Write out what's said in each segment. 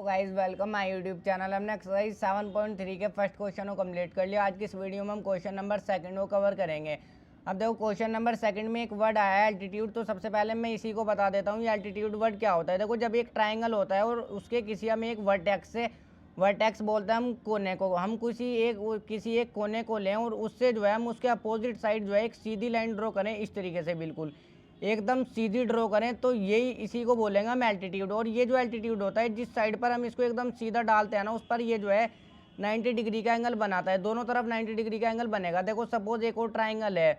Guys welcome my YouTube channel. हमने exercise 7.3 के first question को कंप्लीट कर लिया। आज की इस वीडियो में हम क्वेश्चन नंबर सेकंड को कवर करेंगे। अब देखो क्वेश्चन नंबर सेकंड में एक वर्ड आया है एल्टीट्यूड। तो सबसे पहले मैं इसी को बता देता हूँ ये एल्टीट्यूड वर्ड क्या होता है। देखो जब एक ट्राइंगल होता है और उसके किसी हम एक वर्टेक्स बोलते हैं हम कोने को, हम किसी एक कोने को लें और उससे जो है हम उसके अपोजिट साइड जो है एक सीधी लाइन ड्रॉ करें, इस तरीके से बिल्कुल एकदम सीधी ड्रॉ करें, तो यही इसी को बोलेंगे हम एल्टीट्यूड। और ये जो एल्टीट्यूड होता है जिस साइड पर हम इसको एकदम सीधा डालते हैं ना उस पर ये जो है 90 डिग्री का एंगल बनाता है, दोनों तरफ 90 डिग्री का एंगल बनेगा। देखो सपोज एक और ट्राइंगल है,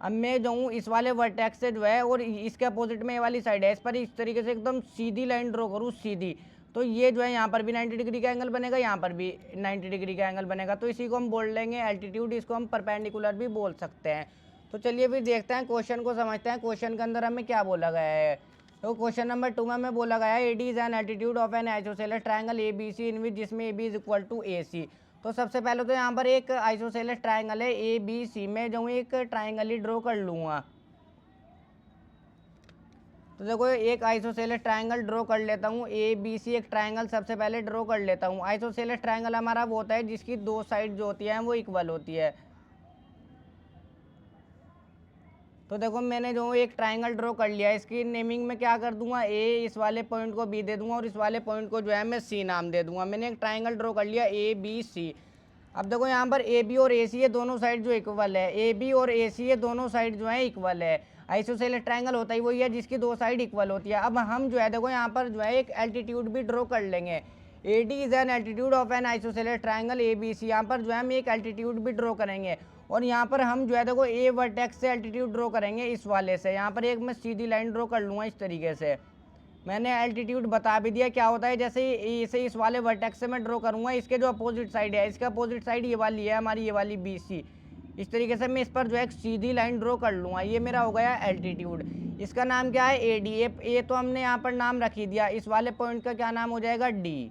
अब मैं जाऊँ इस वाले वर्टेक्स से जो है और इसके अपोजिट में ये वाली साइड है, इस पर इस तरीके से एकदम सीधी लाइन ड्रॉ करूँ सीधी, तो ये जो है यहाँ पर भी 90 डिग्री का एंगल बनेगा, यहाँ पर भी 90 डिग्री का एंगल बनेगा। तो इसी को हम बोल लेंगे एल्टीट्यूड, इसको हम परपेंडिकुलर भी बोल सकते हैं। तो चलिए फिर देखते हैं क्वेश्चन को, समझते हैं क्वेश्चन के अंदर हमें क्या बोला गया है। तो क्वेश्चन नंबर 2 में हमें बोला गया है A D is an altitude of an isosceles triangle A B C in which जिसमें A B is equal to A C. तो सबसे पहले तो यहाँ पर एक आइसोसेलेस ट्रायंगल है ए बी सी, में जो एक ट्रायंगल ही ड्रॉ कर लूँगा। तो देखो एक आइसोसेलेस ट्रायंगल ड्रॉ कर लेता हूँ, ए बी सी एक ट्रायंगल सबसे पहले ड्रॉ कर लेता हूँ। आइसोसेलेस ट्रायंगल हमारा वो होता है जिसकी दो साइड जो होती है वो इक्वल होती है। तो देखो मैंने जो एक ट्रायंगल ड्रॉ कर लिया है, इसकी नेमिंग में क्या कर दूंगा, ए, इस वाले पॉइंट को बी दे दूंगा और इस वाले पॉइंट को जो है मैं सी नाम दे दूंगा। मैंने एक ट्रायंगल ड्रॉ कर लिया ए बी सी। अब देखो यहाँ पर ए बी और ए सी ये दोनों साइड जो इक्वल है, ए बी और ए सी ये दोनों साइड जो है इक्वल है। आइसोसेलेस ट्रायंगल होता ही वही है जिसकी दो साइड इक्वल होती है। अब हम जो है देखो यहाँ पर जो है एक एल्टीट्यूड भी ड्रॉ कर लेंगे। A D is an altitude of an isosceles triangle A B C, यहाँ पर जो है हम एक एल्टीट्यूड भी ड्रॉ करेंगे और यहाँ पर हम जो है देखो ए वर्टेक्स से एल्टीट्यूड ड्रॉ करेंगे इस वाले से। यहाँ पर एक मैं सीधी लाइन ड्रॉ कर लूँगा इस तरीके से। मैंने एल्टीट्यूड बता भी दिया क्या होता है, जैसे इसे इस वाले वर्टेक्स से मैं ड्रॉ करूँगा, इसके जो अपोजिट साइड है, इसके अपोजिट साइड ये वाली है हमारी, ये वाली बी सी, इस तरीके से मैं इस पर जो है एक सीधी लाइन ड्रॉ कर लूँगा। ये मेरा हो गया एल्टीट्यूड। इसका नाम क्या है ए डी। ए तो हमने यहाँ पर नाम रख ही दिया, इस वाले पॉइंट का क्या नाम हो जाएगा डी।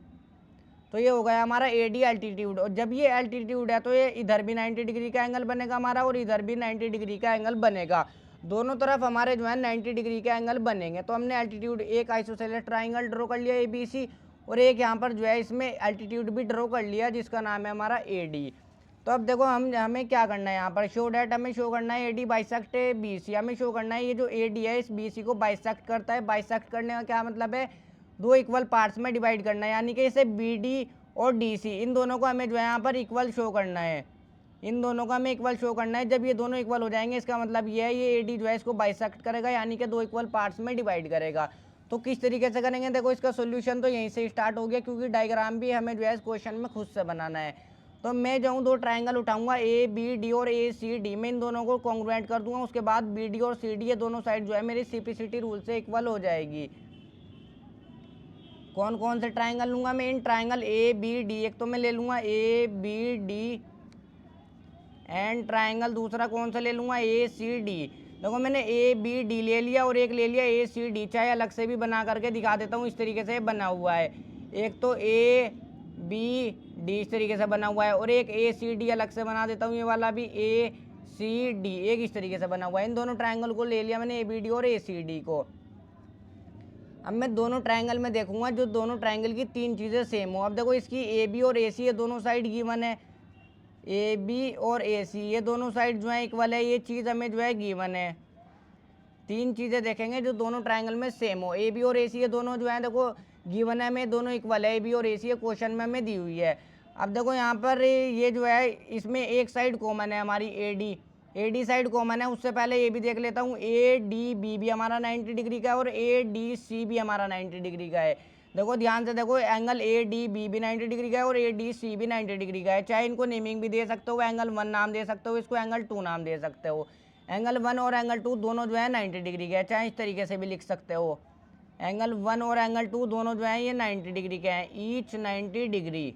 तो ये हो गया हमारा ए डी एल्टीट्यूड। और जब ये एल्टीट्यूड है तो ये इधर भी 90 डिग्री का एंगल बनेगा हमारा और इधर भी 90 डिग्री का एंगल बनेगा, दोनों तरफ हमारे जो है 90 डिग्री का एंगल बनेंगे। तो हमने एल्टीट्यूड एक आइसोसेलेस ट्रायंगल ड्रॉ कर लिया ए बी सी और एक यहाँ पर जो है इसमें एल्टीट्यूड भी ड्रॉ कर लिया जिसका नाम है हमारा ए डी। तो अब देखो हमें क्या करना है, यहाँ पर शो डैट हमें शो करना है A D bisect B C. हमें शो करना है ये जो ए डी है इस बी सी को बाइसेक्ट करता है। बाइसेक्ट करने का क्या मतलब है, दो इक्वल पार्ट्स में डिवाइड करना है, यानी कि इसे बी डी और डी सी इन दोनों को हमें जो है यहाँ पर इक्वल शो करना है, इन दोनों का हमें इक्वल शो करना है। जब ये दोनों इक्वल हो जाएंगे इसका मतलब ये है ये ए डी जो है इसको बाइसेक्ट करेगा, यानी कि दो इक्वल पार्ट्स में डिवाइड करेगा। तो किस तरीके से करेंगे, देखो इसका सोल्यूशन तो यहीं से स्टार्ट हो गया क्योंकि डायग्राम भी हमें जो है इस क्वेश्चन में खुद से बनाना है। तो मैं जाऊँ दो ट्राइंगल उठाऊंगा ए बी डी और ए सी डी, मैं इन दोनों को कॉन्ग्रुएंट कर दूंगा। उसके बाद बी डी और सी डी ये दोनों साइड जो है मेरी सिंप्लिसिटी रूल से इक्वल हो जाएगी। कौन कौन से ट्राइंगल लूँगा मैं, in triangle A B D, एक तो मैं ले लूँगा A B D and triangle दूसरा कौन सा ले लूँगा ए सी डी। देखो मैंने ए बी डी ले लिया और एक ले लिया ए सी डी, चाहे अलग से भी बना करके दिखा देता हूँ, इस तरीके से बना हुआ है। एक तो ए बी डी इस तरीके से बना हुआ है और एक ए सी डी अलग से बना देता हूँ, ये वाला भी ए सी डी एक इस तरीके से बना हुआ है। इन दोनों ट्राइंगल को ले लिया मैंने ए बी डी और ए सी डी को। अब मैं दोनों ट्रायंगल में देखूंगा जो दोनों ट्रायंगल की तीन चीज़ें सेम हो। अब देखो इसकी ए बी और ए सी ये दोनों साइड गिवन है, ए बी और ए सी ये दोनों साइड जो है इक्वल है, ये चीज़ हमें जो है गिवन है। तीन चीज़ें देखेंगे जो दोनों ट्रायंगल में सेम हो, ए बी और ए सी ये दोनों जो है देखो गिवन है हमें, दोनों इक्वल है, ए बी और ए सी ये क्वेश्चन में हमें दी हुई है। अब देखो यहाँ पर ये जो है इसमें एक साइड कॉमन है हमारी ए डी साइड कॉमन है। उससे पहले ये भी देख लेता हूँ, ए डी बी भी हमारा 90 डिग्री का है और ए डी सी भी हमारा 90 डिग्री का है। देखो ध्यान से देखो, एंगल ए डी बी भी 90 डिग्री का है और ए डी सी भी 90 डिग्री का है। चाहे इनको नेमिंग भी दे सकते हो, एंगल 1 नाम दे सकते हो, इसको एंगल 2 नाम दे सकते हो। एंगल 1 और एंगल 2 दोनों जो है 90 डिग्री के हैं, चाहे इस तरीके से भी लिख सकते हो। एंगल 1 और एंगल 2 दोनों जो है ये 90 डिग्री के हैं, ईच 90 डिग्री।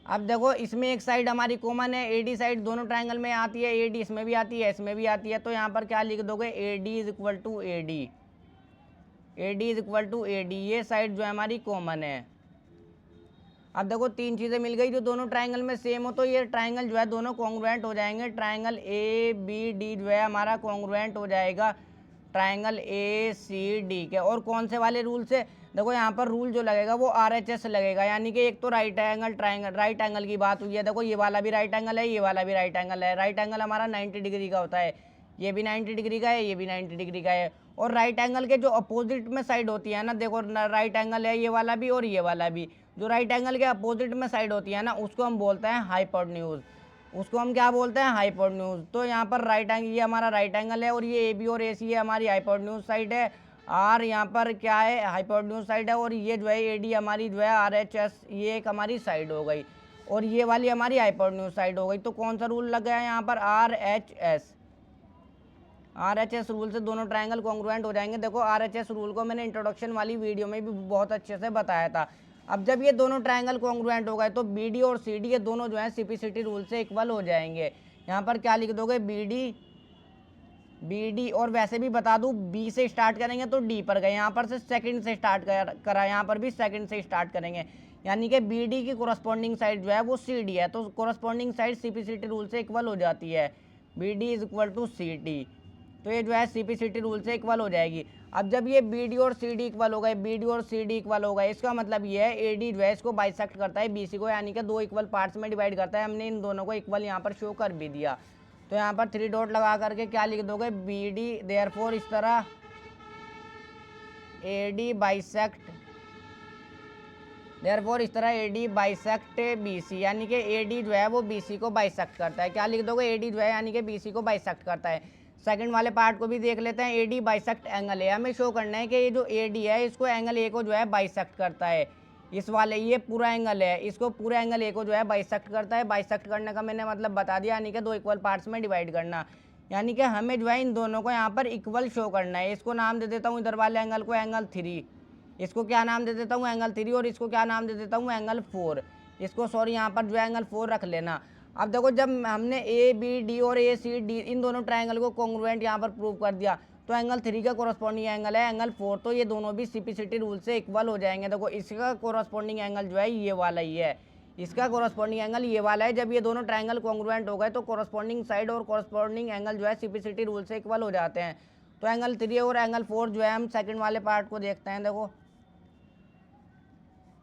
अब देखो इसमें एक साइड हमारी कॉमन है, ए डी साइड दोनों ट्रायंगल में आती है, ए डी इसमें भी आती है इसमें भी आती है। तो यहाँ पर क्या लिख दोगे, A D is equal to A D, A D is equal to A D, ये साइड जो है हमारी कॉमन है। अब देखो तीन चीज़ें मिल गई जो दोनों ट्रायंगल में सेम हो, तो ये ट्रायंगल जो है दोनों कॉन्ग्रुएंट हो जाएंगे। ट्रायंगल ए बी डी जो है हमारा कॉन्ग्रुएंट हो जाएगा ट्रायंगल ए सी डी के। और कौन से वाले रूल से, देखो यहाँ पर रूल जो लगेगा वो RHS लगेगा, यानी कि एक तो राइट एंगल की बात हुई है। देखो ये वाला भी राइट एंगल है, ये वाला भी राइट एंगल है। राइट एंगल हमारा 90 डिग्री का होता है, ये भी 90 डिग्री का है, ये भी 90 डिग्री का है। और राइट एंगल के जो अपोजिट में साइड होती है ना, देखो राइट एंगल है ये वाला भी और ये वाला भी, जो राइट एंगल के अपोजिट में साइड होती है ना, उसको हम बोलते हैं हाइपोटेन्यूज। उसको हम क्या बोलते हैं? हाइपोटेन्यूज। तो यहाँ पर राइट एंगल, ये हमारा राइट एंगल है और ये AB और AC है हमारी हाइपोटेन्यूज साइड है। R यहाँ पर क्या है? हाइपोटेन्यूज साइड है। और ये जो है AD हमारी जो है RHS, ये एक हमारी साइड हो गई और ये वाली हमारी हाइपोटेन्यूज साइड हो गई। तो कौन सा रूल लग गया यहाँ पर? RHS रूल से दोनों ट्रायंगल कॉन्ग्रुएंट हो जाएंगे। देखो RHS रूल को मैंने इंट्रोडक्शन वाली वीडियो में भी बहुत अच्छे से बताया था। अब जब ये दोनों ट्रायंगल कॉन्ग्रुएंट हो गए तो BD और CD ये दोनों जो है CPCT रूल से इक्वल हो जाएंगे। यहाँ पर क्या लिख दोगे? BD और वैसे भी बता दूँ, B से स्टार्ट करेंगे तो D पर गए, यहाँ पर से सेकंड से स्टार्ट करा, यहाँ पर भी सेकंड से स्टार्ट करेंगे, यानी कि BD की कोरस्पॉन्डिंग साइड जो है वो CD है, तो कोरस्पॉन्डिंग साइड CPCT रूल से इक्वल हो जाती है। BD is equal to CD, तो ये जो है CPCT रूल से इक्वल हो जाएगी। अब जब ये BD और CD इक्वल हो गए, BD और CD इक्वल हो गए, इसका मतलब ये है AD जो है इसको बाइसेक्ट करता है BC को, यानी कि दो इक्वल पार्ट्स में डिवाइड करता है। हमने इन दोनों को इक्वल यहाँ पर शो कर भी दिया। तो यहाँ पर 3 डॉट लगा करके क्या लिख दोगे? BD देयरफॉर इस तरह AD बाइसेक्ट, देयरफॉर इस तरह AD बाइसेक्ट BC, यानी कि AD जो है वो BC को बाइसेक्ट करता है। क्या लिख दोगे? AD जो है यानी कि BC को बाइसेक्ट करता है। सेकंड वाले पार्ट को भी देख लेते हैं। AD बाइसेक्ट एंगल ए, हमें शो करना है कि ये जो AD है इसको एंगल ए को जो है बाइसेक्ट करता है। इस वाले ये पूरा एंगल है, इसको पूरा एंगल ए को जो है बाइसेक्ट करता है। बाइसेक्ट करने का मैंने मतलब बता दिया, यानी कि दो इक्वल पार्ट्स में डिवाइड करना, यानी कि हमें जो है इन दोनों को यहाँ पर इक्वल शो करना है। इसको नाम दे देता हूँ इधर वाले एंगल को एंगल 3, इसको क्या नाम दे देता हूँ? एंगल 3, और इसको क्या नाम दे देता हूँ? एंगल 4। इसको सॉरी यहाँ पर जो है एंगल 4 रख लेना। अब देखो जब हमने ABD और ACD इन दोनों ट्रायंगल को कॉन्ग्रुएंट यहाँ पर प्रूव कर दिया, तो एंगल 3 का कोरस्पॉन्डिंग एंगल है एंगल 4, तो ये दोनों भी CPCT रूल से इक्वल हो जाएंगे। देखो इसका कोरस्पॉन्डिंग एंगल जो है ये वाला ही है, इसका कोरस्पॉन्डिंग एंगल ये वाला है। जब ये दोनों ट्रायंगल कॉन्ग्रुएंट हो गए तो कोरस्पॉन्डिंग साइड और कोरस्पॉन्डिंग एंगल जो है CPCT रूल से इक्वल हो जाते हैं। तो एंगल 3 और एंगल 4 जो है, हम सेकेंड वाले पार्ट को देखते हैं। देखो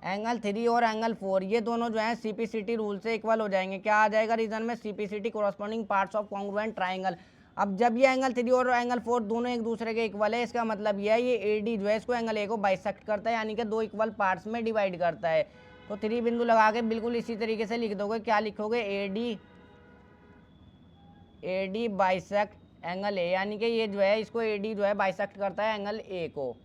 एंगल 3 और एंगल 4 ये दोनों जो है CPCT रूल से इक्वल हो जाएंगे। क्या आ जाएगा रीजन में? CPCT corresponding parts of congruent triangle. अब जब ये एंगल 3 और एंगल 4 दोनों एक दूसरे के इक्वल है, इसका मतलब ये है ये AD जो है इसको एंगल ए को बाइसेक्ट करता है, यानी कि दो इक्वल पार्ट्स में डिवाइड करता है। तो 3 बिंदु लगा के बिल्कुल इसी तरीके से लिख दोगे। क्या लिखोगे? AD बाइसेक्ट एंगल ए, यानी कि ये जो है इसको AD जो है बाइसेक्ट करता है एंगल ए को।